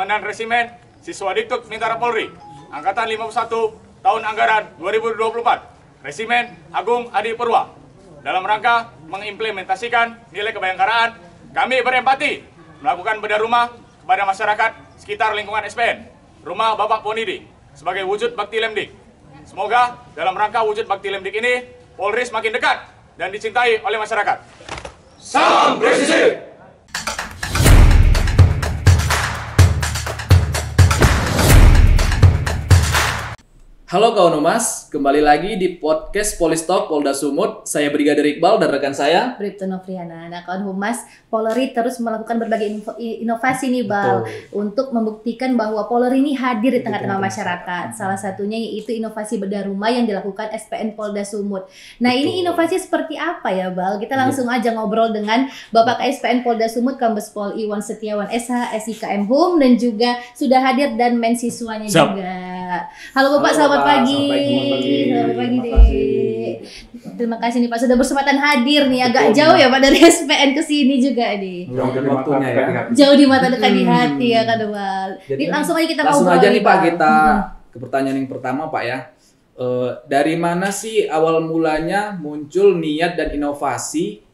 Komandan Resimen Siswa Diktuk Mintara Polri Angkatan 51 tahun anggaran 2024 Resimen Agung Adi Purwa. Dalam rangka mengimplementasikan nilai kebayangkaraan, kami berempati melakukan bedah rumah kepada masyarakat sekitar lingkungan SPN Rumah Bapak Ponidi sebagai wujud bakti Lemdik. Semoga dalam rangka wujud bakti Lemdik ini Polri semakin dekat dan dicintai oleh masyarakat. Salam presisi. Halo kawan Humas, kembali lagi di podcast Polistalk Polda Sumut. Saya Brigadir Iqbal dan rekan saya Bribtu Novriana. Nah kawan Humas, Polri terus melakukan berbagai inovasi nih Bal, untuk membuktikan bahwa Polri ini hadir di tengah-tengah masyarakat. Salah satunya yaitu inovasi bedah rumah yang dilakukan SPN Polda Sumut. Nah ini inovasi seperti apa ya Bal? Kita langsung aja ngobrol dengan Bapak KSPN Polda Sumut Kombes Pol Iwan Setiawan SH, SIKM Hum, dan juga sudah hadir dan mensiswanya juga. Halo Bapak, selamat pagi. Selamat pagi Dek. Terima kasih nih Pak sudah berkesempatan hadir nih. Agak jauh ya Pak dari SPN ke sini juga nih. jauh di waktunya ya. Jauh di mata dekat di hati ya Kak Demal. Jadi langsung aja kita langsung ngobrol aja nih Pak, kita ke pertanyaan yang pertama Pak ya. Dari mana sih awal mulanya muncul niat dan inovasi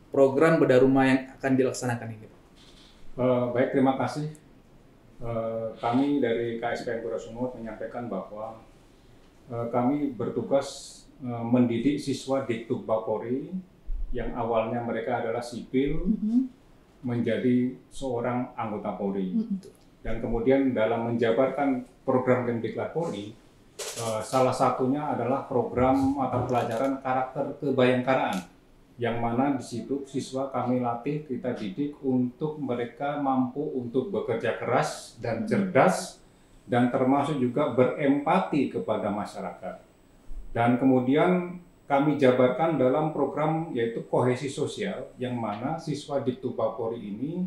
program bedah rumah yang akan dilaksanakan ini Pak? Baik, terima kasih. Kami dari KSPN Polda Sumut menyampaikan bahwa kami bertugas mendidik siswa Diktuk Bapori yang awalnya mereka adalah sipil menjadi seorang anggota Polri. Dan kemudian dalam menjabarkan program Kemdiklat Polri, salah satunya adalah program mata pelajaran karakter kebayangkaraan, yang mana di situ siswa kami latih, kita didik untuk mereka mampu untuk bekerja keras dan cerdas, dan termasuk juga berempati kepada masyarakat. Dan kemudian kami jabarkan dalam program yaitu kohesi sosial, yang mana siswa Diktuk Bapori ini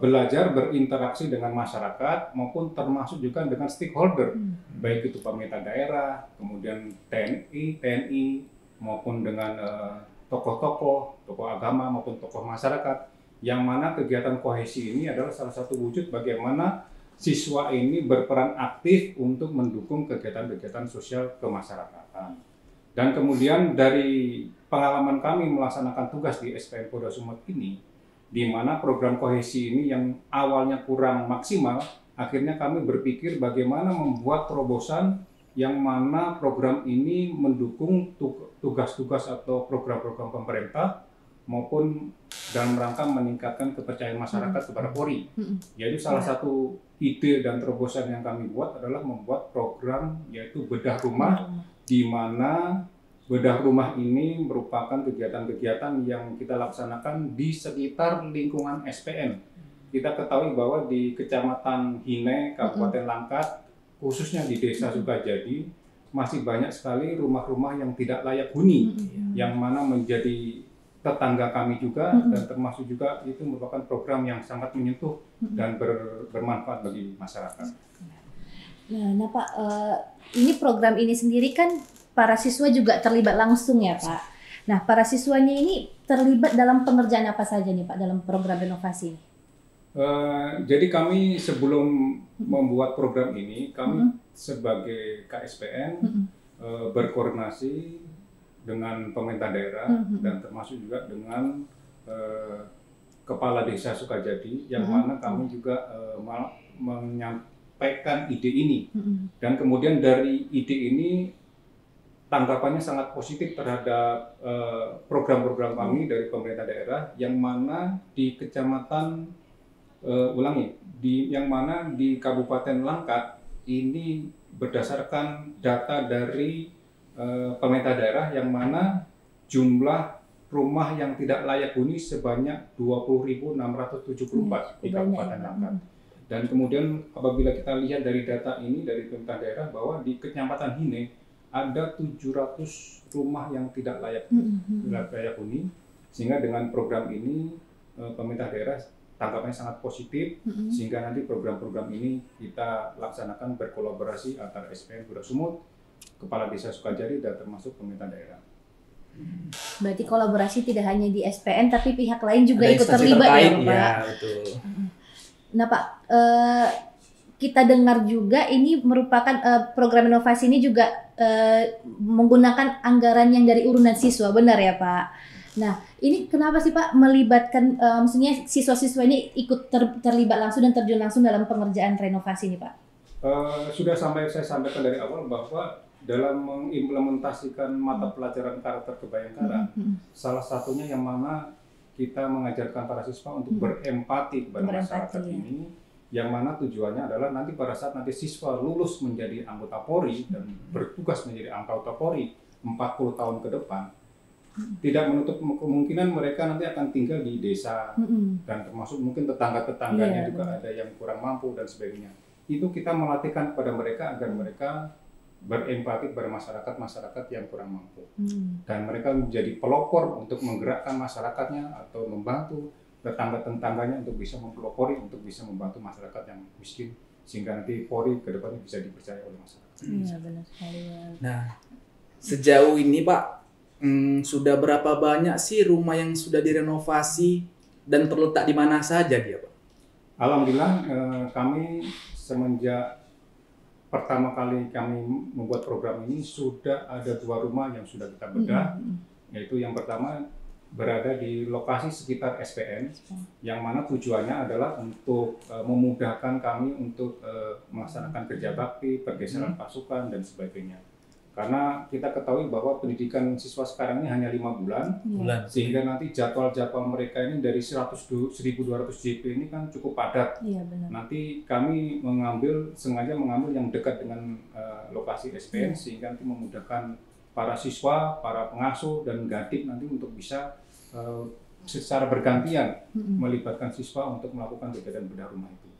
belajar berinteraksi dengan masyarakat maupun termasuk juga dengan stakeholder, baik itu pemerintah daerah, kemudian TNI maupun dengan tokoh-tokoh agama maupun tokoh masyarakat, yang mana kegiatan kohesi ini adalah salah satu wujud bagaimana siswa ini berperan aktif untuk mendukung kegiatan-kegiatan sosial kemasyarakatan. Dan kemudian dari pengalaman kami melaksanakan tugas di SPN Polda Sumut ini, di mana program kohesi ini yang awalnya kurang maksimal, akhirnya kami berpikir bagaimana membuat terobosan yang mana program ini mendukung tugas-tugas atau program-program pemerintah maupun dalam rangka meningkatkan kepercayaan masyarakat kepada Polri. Jadi salah satu ide dan terobosan yang kami buat adalah membuat program yaitu bedah rumah, di mana bedah rumah ini merupakan kegiatan-kegiatan yang kita laksanakan di sekitar lingkungan SPN. Kita ketahui bahwa di Kecamatan Hine, Kabupaten Langkat, khususnya di Desa Sukajadi, masih banyak sekali rumah-rumah yang tidak layak huni, yang mana menjadi tetangga kami juga, dan termasuk juga itu merupakan program yang sangat menyentuh dan bermanfaat bagi masyarakat. Nah Pak, ini program ini sendiri kan para siswa juga terlibat langsung ya Pak. Nah para siswanya ini terlibat dalam pengerjaan apa saja nih Pak dalam program inovasi ini? Jadi kami sebelum membuat program ini, kami sebagai KSPN berkoordinasi dengan pemerintah daerah dan termasuk juga dengan Kepala Desa Sukajadi, yang mana kami juga menyampaikan ide ini. Dan kemudian dari ide ini tanggapannya sangat positif terhadap program-program kami dari pemerintah daerah, yang mana di Kecamatan yang mana di Kabupaten Langkat ini berdasarkan data dari pemerintah daerah, yang mana jumlah rumah yang tidak layak huni sebanyak 20.674 di Kabupaten Langkat. Dan kemudian apabila kita lihat dari data ini dari pemerintah daerah bahwa di Kecamatan Hine ada 700 rumah yang tidak layak huni, sehingga dengan program ini pemerintah daerah tanggapannya sangat positif, sehingga nanti program-program ini kita laksanakan berkolaborasi antara SPN Polda Sumut, Kepala Desa Sukajadi, dan termasuk pemerintah daerah. Berarti kolaborasi tidak hanya di SPN, tapi pihak lain juga ikut terlibat ya Pak? Ya, betul. Nah Pak, kita dengar juga ini merupakan program inovasi ini juga menggunakan anggaran yang dari urunan siswa, benar ya Pak? Nah, ini kenapa sih Pak melibatkan, maksudnya siswa-siswa ini ikut terlibat langsung dan terjun langsung dalam pengerjaan renovasi ini Pak? Sudah saya sampaikan dari awal bahwa dalam mengimplementasikan mata pelajaran karakter kebayangkaran, salah satunya yang mana kita mengajarkan para siswa untuk berempati kepada masyarakat ini, yang mana tujuannya adalah nanti pada saat nanti siswa lulus menjadi anggota Polri dan bertugas menjadi anggota Polri 40 tahun ke depan, tidak menutup kemungkinan mereka nanti akan tinggal di desa dan termasuk mungkin tetangga-tetangganya juga ada yang kurang mampu dan sebagainya. Itu kita melatihkan kepada mereka agar mereka berempati kepada masyarakat yang kurang mampu dan mereka menjadi pelopor untuk menggerakkan masyarakatnya atau membantu tetangga-tetangganya untuk bisa mempelopori, untuk bisa membantu masyarakat yang miskin sehingga nanti Polri ke depannya bisa dipercaya oleh masyarakat. Iya benar sekali. Nah, sejauh ini Pak, sudah berapa banyak sih rumah yang sudah direnovasi dan terletak di mana saja dia, Pak? Alhamdulillah, kami semenjak pertama kali kami membuat program ini sudah ada 2 rumah yang sudah kita bedah, yaitu yang pertama berada di lokasi sekitar SPN, yang mana tujuannya adalah untuk memudahkan kami untuk melaksanakan kerja bakti, pergeseran pasukan dan sebagainya. Karena kita ketahui bahwa pendidikan siswa sekarang ini hanya 5 bulan, sehingga nanti jadwal-jadwal mereka ini dari 1.200 JP ini kan cukup padat. Iya, benar. Nanti kami sengaja mengambil yang dekat dengan lokasi SPN, sehingga nanti memudahkan para siswa, para pengasuh dan gadip nanti untuk bisa secara bergantian melibatkan siswa untuk melakukan kegiatan bedah rumah itu.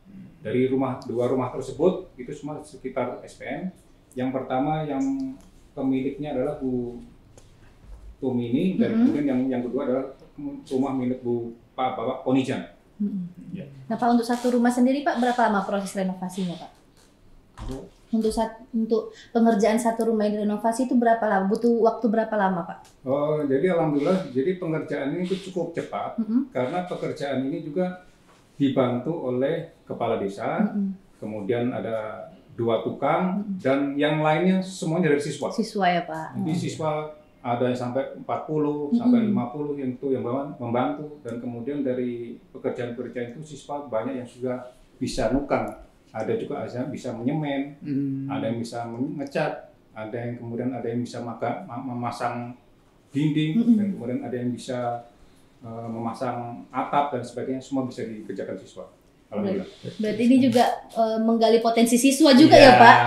Dari 2 rumah tersebut itu semua sekitar SPN. Yang pertama yang pemiliknya adalah Bu Tumini dan kemudian yang kedua adalah rumah milik Bapak Ponijan. Ya. Nah Pak, untuk satu rumah sendiri Pak berapa lama proses renovasinya Pak? Untuk pengerjaan satu rumah yang direnovasi itu berapa lama? Butuh waktu berapa lama Pak? Jadi alhamdulillah, jadi pengerjaan ini itu cukup cepat karena pekerjaan ini juga dibantu oleh kepala desa, kemudian ada 2 tukang dan yang lainnya semuanya dari siswa. Siswa ya Pak. Jadi siswa ada yang sampai 40 sampai 50 yang itu yang membantu dan kemudian dari pekerjaan-pekerjaan itu siswa banyak yang sudah bisa nukang. Ada juga yang bisa menyemen, ada yang bisa ngecat, ada yang kemudian ada yang bisa memasang dinding dan kemudian ada yang bisa memasang atap dan sebagainya, semua bisa dikerjakan siswa. Berarti ini juga menggali potensi siswa juga ya Pak.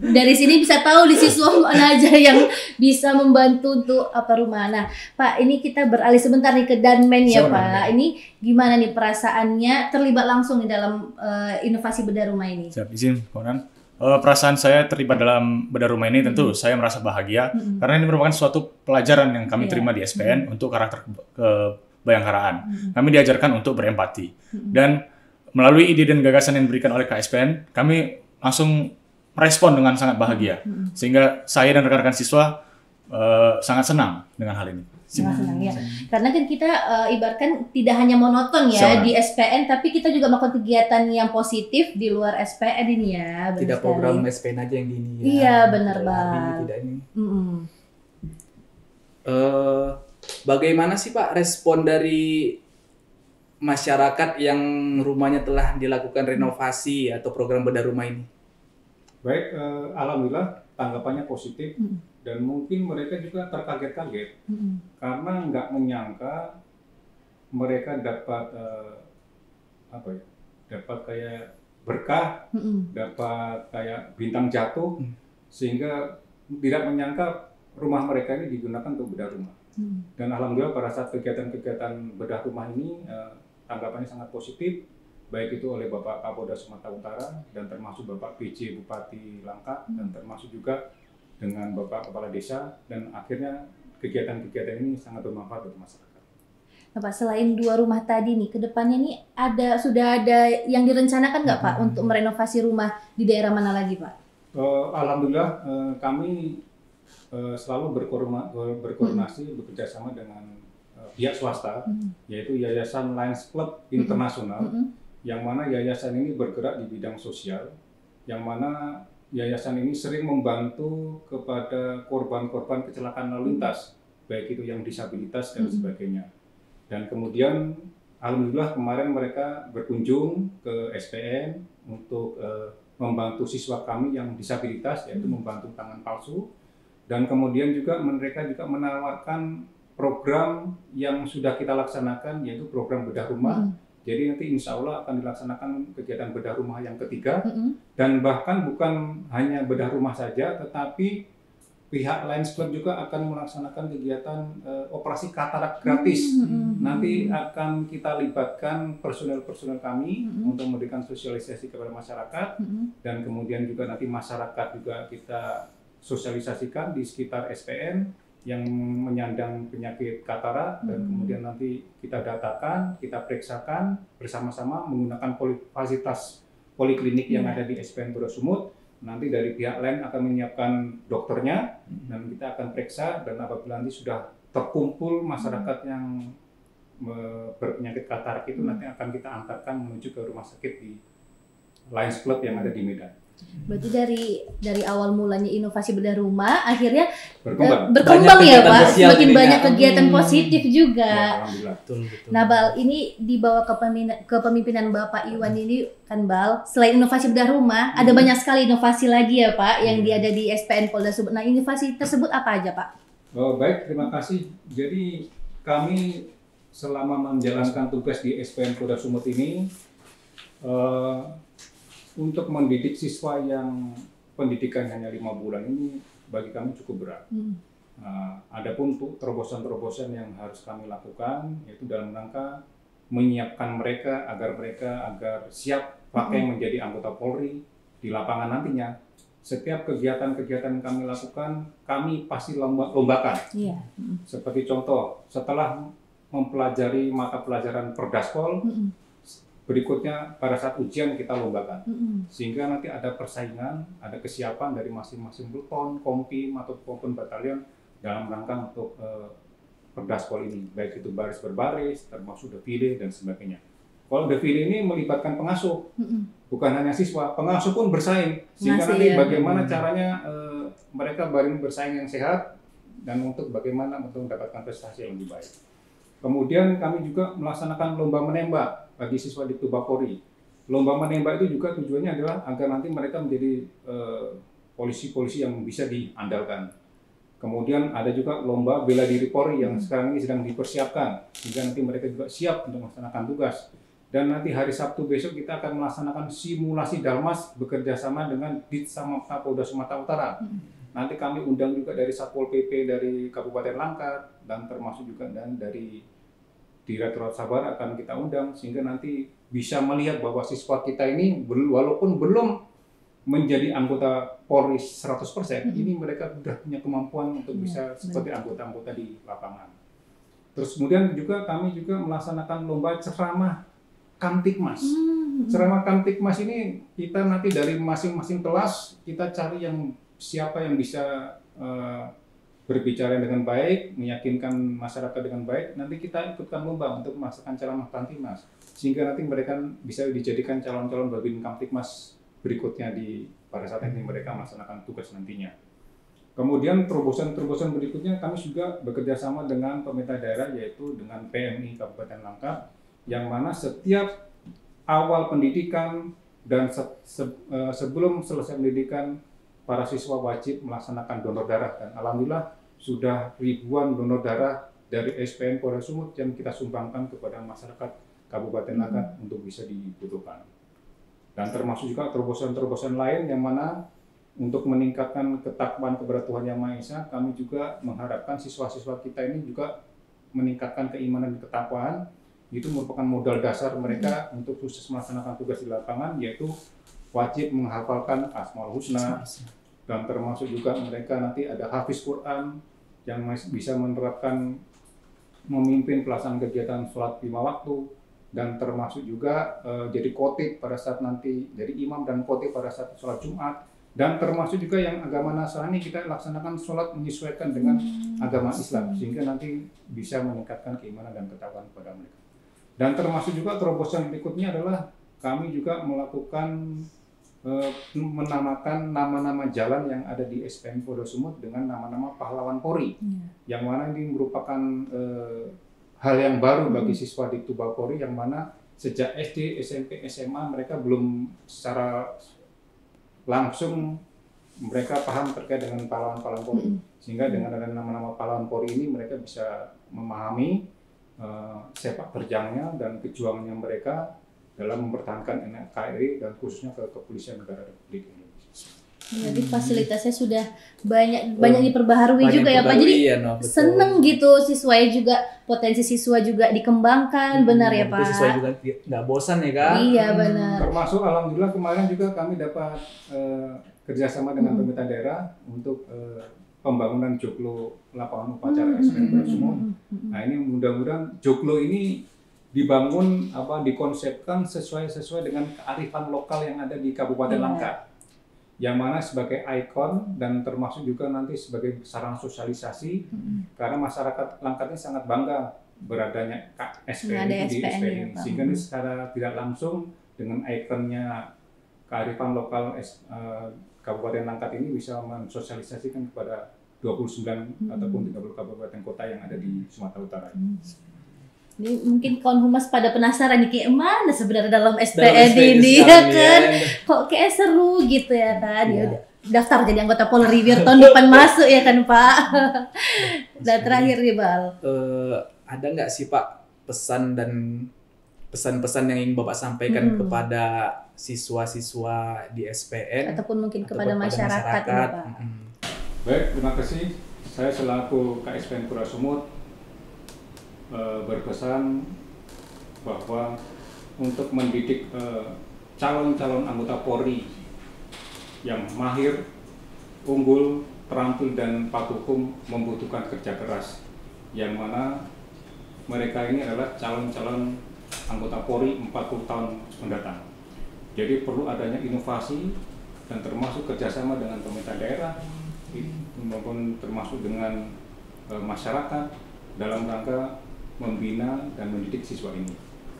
Dari sini bisa tahu di siswa mana aja yang bisa membantu untuk rumah. Nah Pak, ini kita beralih sebentar nih ke Danmen ya Pak. Ini gimana nih perasaannya terlibat langsung di dalam inovasi bedah rumah ini? Siap, izin Konan. Perasaan saya terlibat dalam bedah rumah ini tentu saya merasa bahagia karena ini merupakan suatu pelajaran yang kami terima di SPN untuk karakter kebayangkaraan. Kami diajarkan untuk berempati dan melalui ide dan gagasan yang diberikan oleh KSPN, kami langsung merespon dengan sangat bahagia. Sehingga saya dan rekan-rekan siswa sangat senang dengan hal ini. Sangat senang ya. Karena kan kita ibaratkan tidak hanya monoton ya di SPN, tapi kita juga melakukan kegiatan yang positif di luar SPN ini ya. Tidak program SPN aja yang gini ya. Iya, benar banget. Tidak ini. Bagaimana sih Pak respon dari masyarakat yang rumahnya telah dilakukan renovasi atau program bedah rumah ini? Baik, alhamdulillah tanggapannya positif dan mungkin mereka juga terkaget-kaget karena nggak menyangka mereka dapat dapat kayak berkah, dapat kayak bintang jatuh, sehingga tidak menyangka rumah mereka ini digunakan untuk bedah rumah. Dan alhamdulillah pada saat kegiatan-kegiatan bedah rumah ini tanggapannya sangat positif, baik itu oleh Bapak Kapolda Sumatera Utara dan termasuk Bapak PJ Bupati Langkat dan termasuk juga dengan Bapak Kepala Desa, dan akhirnya kegiatan-kegiatan ini sangat bermanfaat bagi masyarakat. Nah, Pak, selain 2 rumah tadi nih, kedepannya nih sudah ada yang direncanakan nggak Pak untuk merenovasi rumah di daerah mana lagi Pak? Alhamdulillah kami selalu berkoordinasi bekerjasama dengan pihak swasta, yaitu Yayasan Lions Club Internasional, yang mana yayasan ini bergerak di bidang sosial, yang mana yayasan ini sering membantu kepada korban-korban kecelakaan lalu lintas, baik itu yang disabilitas dan sebagainya. Dan kemudian alhamdulillah kemarin mereka berkunjung ke SPN untuk membantu siswa kami yang disabilitas, yaitu membantu tangan palsu. Dan kemudian juga mereka juga menawarkan program yang sudah kita laksanakan, yaitu program bedah rumah. Jadi nanti insya Allah akan dilaksanakan kegiatan bedah rumah yang ketiga, dan bahkan bukan hanya bedah rumah saja, tetapi pihak Lions Club juga akan melaksanakan kegiatan operasi katarak gratis. Nanti akan kita libatkan personel-personel kami untuk memberikan sosialisasi kepada masyarakat, dan kemudian juga nanti masyarakat juga kita sosialisasikan di sekitar SPN yang menyandang penyakit katarak, dan kemudian nanti kita datakan, kita periksakan bersama-sama menggunakan fasilitas poliklinik yang ada di SPN Bodas Sumut. Nanti dari pihak lain akan menyiapkan dokternya, dan kita akan periksa, dan apabila nanti sudah terkumpul masyarakat yang berpenyakit katarak itu, nanti akan kita antarkan menuju ke rumah sakit di Lions Club yang ada di Medan. Berarti dari awal mulanya inovasi bedah rumah akhirnya berkembang Banyak ya kegiatan Pak, sosial semakin jadinya. banyak kegiatan positif juga. Ya, alhamdulillah. Betul, betul. Nah Bal, ini di bawah kepemimpinan Bapak Iwan ini kan Bal, selain inovasi bedah rumah, ada banyak sekali inovasi lagi ya Pak yang ada di SPN Polda Sumut. Nah inovasi tersebut apa aja Pak? Oh, baik, terima kasih. Jadi kami selama menjalankan tugas di SPN Polda Sumut ini untuk mendidik siswa yang pendidikan hanya 5 bulan ini bagi kami cukup berat. Adapun untuk terobosan-terobosan yang harus kami lakukan, yaitu dalam rangka menyiapkan mereka agar siap pakai menjadi anggota Polri di lapangan nantinya. Setiap kegiatan-kegiatan yang kami lakukan, kami pasti lombakan. Iya. Seperti contoh, setelah mempelajari mata pelajaran Perdaspol, berikutnya pada saat ujian kita lombakan, sehingga nanti ada persaingan, ada kesiapan dari masing-masing pluton, kompi, maupun batalion dalam rangka untuk Perdaspol ini, baik itu baris berbaris, termasuk defile dan sebagainya. Kalau defile ini melibatkan pengasuh, bukan hanya siswa, pengasuh pun bersaing, sehingga nanti bagaimana caranya mereka bersaing yang sehat, dan untuk bagaimana untuk mendapatkan prestasi yang lebih baik. Kemudian kami juga melaksanakan lomba menembak bagi siswa di Tubapori. Lomba menembak itu juga tujuannya adalah agar nanti mereka menjadi polisi-polisi yang bisa diandalkan. Kemudian ada juga lomba bela diri Polri yang sekarang ini sedang dipersiapkan, sehingga nanti mereka juga siap untuk melaksanakan tugas. Dan nanti hari Sabtu besok kita akan melaksanakan simulasi Dalmas bekerja sama dengan Ditsamapta Polda Sumatera Utara. Nanti kami undang juga dari Satpol PP dari Kabupaten Langkat, dan termasuk juga dari Direktorat Sabar akan kita undang, sehingga nanti bisa melihat bahwa siswa kita ini walaupun belum menjadi anggota Polri 100%, ini mereka sudah punya kemampuan untuk bisa seperti anggota-anggota di lapangan. Terus kemudian juga kami juga melaksanakan lomba ceramah Kamtibmas. Ceramah Kamtibmas ini kita nanti dari masing-masing kelas kita cari siapa yang bisa berbicara dengan baik, meyakinkan masyarakat dengan baik, nanti kita ikutkan lomba untuk melaksanakan ceramah Kamtibmas, sehingga nanti mereka bisa dijadikan calon-calon babin Kamtibmas berikutnya pada saat ini mereka melaksanakan tugas nantinya. Kemudian terobosan-terobosan berikutnya kami juga bekerja sama dengan pemerintah daerah, yaitu dengan PMI Kabupaten Langkat, yang mana setiap awal pendidikan dan sebelum selesai pendidikan, para siswa wajib melaksanakan donor darah, dan alhamdulillah sudah ribuan donor darah dari SPN Polda Sumut yang kita sumbangkan kepada masyarakat Kabupaten Langkat untuk bisa dibutuhkan. Dan termasuk juga terobosan-terobosan lain yang mana untuk meningkatkan ketakwaan kepada Tuhan Yang Maha Esa, kami juga mengharapkan siswa-siswa kita ini juga meningkatkan keimanan dan ketakwaan. Itu merupakan modal dasar mereka untuk sukses melaksanakan tugas di lapangan, yaitu wajib menghafalkan Asmaul Husna, dan termasuk juga mereka nanti ada hafiz Quran yang bisa menerapkan memimpin pelaksanaan kegiatan sholat 5 waktu, dan termasuk juga jadi khotib pada saat nanti jadi imam dan khotib pada saat sholat Jumat, dan termasuk juga yang agama Nasrani kita laksanakan sholat menyesuaikan dengan agama Islam, sehingga nanti bisa meningkatkan keimanan dan ketakwaan kepada mereka. Dan termasuk juga terobosan berikutnya adalah kami juga melakukan menamakan nama-nama jalan yang ada di SPM Polda Sumut dengan nama-nama pahlawan Polri, yang mana ini merupakan hal yang baru bagi siswa di Tuba Polri, yang mana sejak SD, SMP, SMA mereka belum secara langsung mereka paham terkait dengan pahlawan-pahlawan Polri, sehingga dengan ada nama-nama pahlawan Polri ini mereka bisa memahami sepak terjangnya dan kejuangannya mereka dalam mempertahankan NKRI dan khususnya ke Kepolisian Negara Republik Indonesia. Jadi fasilitasnya sudah banyak diperbaharui juga ya Pak. Jadi betul. seneng gitu siswanya juga, potensi siswa juga dikembangkan, benar ya Pak. Siswa juga nggak bosan ya kan? Iya benar. Termasuk alhamdulillah kemarin juga kami dapat kerjasama dengan pemerintah daerah untuk pembangunan joglo lapangan upacara SPM Polda Sumut. Nah ini mudah-mudahan joglo ini dibangun dikonsepkan sesuai dengan kearifan lokal yang ada di Kabupaten Langkat, yang mana sebagai ikon dan termasuk juga nanti sebagai sarana sosialisasi, karena masyarakat Langkat ini sangat bangga beradanya SPN di SPN ini, sehingga ini secara tidak langsung dengan ikonnya kearifan lokal Kabupaten Langkat ini bisa mensosialisasikan kepada 29 ataupun 30 kabupaten kota yang ada di Sumatera Utara. Ini mungkin kawan humas pada penasaran nih kayak mana sebenarnya dalam SPN ini ya kan, kok kayak seru gitu ya kan, ya udah daftar jadi anggota Polri biar tahun depan masuk ya kan Pak. Dan terakhir nih Bal, ada nggak sih Pak pesan-pesan yang ingin Bapak sampaikan kepada siswa-siswa di SPN ataupun mungkin kepada masyarakat ini Pak? Baik, terima kasih. Saya selaku KSPN Polda Sumut berpesan bahwa untuk mendidik calon-calon anggota Polri yang mahir, unggul, terampil dan patuh hukum membutuhkan kerja keras, yang mana mereka ini adalah calon-calon anggota Polri 40 tahun mendatang. Jadi perlu adanya inovasi dan termasuk kerjasama dengan pemerintah daerah maupun termasuk dengan masyarakat dalam rangka membina dan mendidik siswa ini.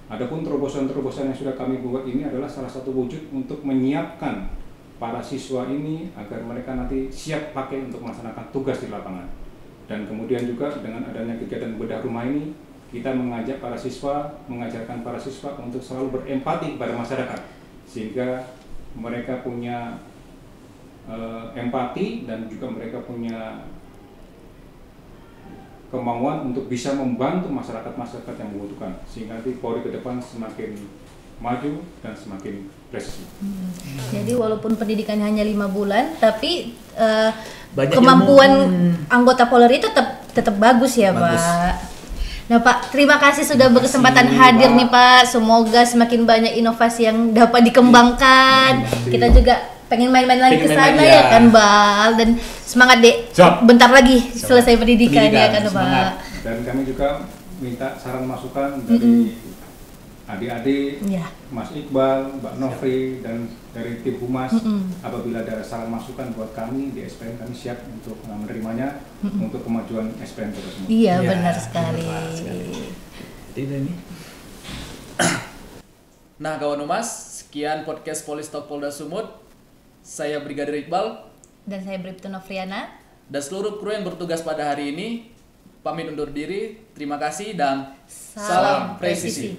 Adapun terobosan-terobosan yang sudah kami buat ini adalah salah satu wujud untuk menyiapkan para siswa ini agar mereka nanti siap pakai untuk melaksanakan tugas di lapangan. Dan kemudian juga dengan adanya kegiatan bedah rumah ini, kita mengajarkan para siswa untuk selalu berempati kepada masyarakat, sehingga mereka punya empati dan juga mereka punya kemauan untuk bisa membantu masyarakat yang membutuhkan, sehingga nanti Polri ke depan semakin maju dan semakin presisi. Jadi walaupun pendidikannya hanya 5 bulan, tapi kemampuan anggota Polri itu tetap bagus ya Pak. Nah Pak, terima kasih sudah berkesempatan hadir nih Pak. Semoga semakin banyak inovasi yang dapat dikembangkan. Kita juga pengen main-main lagi ke sana ya kan Bal, dan semangat Dek. Bentar lagi selesai pendidikan ya kan Pak. Dan kami juga minta saran masukan dari adik-adik, Mas Iqbal, Mbak Nofri, dan dari tim humas. Apabila ada saran masukan buat kami di SPN, kami siap untuk menerimanya untuk kemajuan SPN Polda Sumut. Iya benar sekali. Ini. Nah kawan humas, sekian podcast Polistalk Polda Sumut. Saya Brigadir Iqbal dan saya Bribtu Nofriana dan seluruh kru yang bertugas pada hari ini pamit undur diri. Terima kasih dan salam presisi.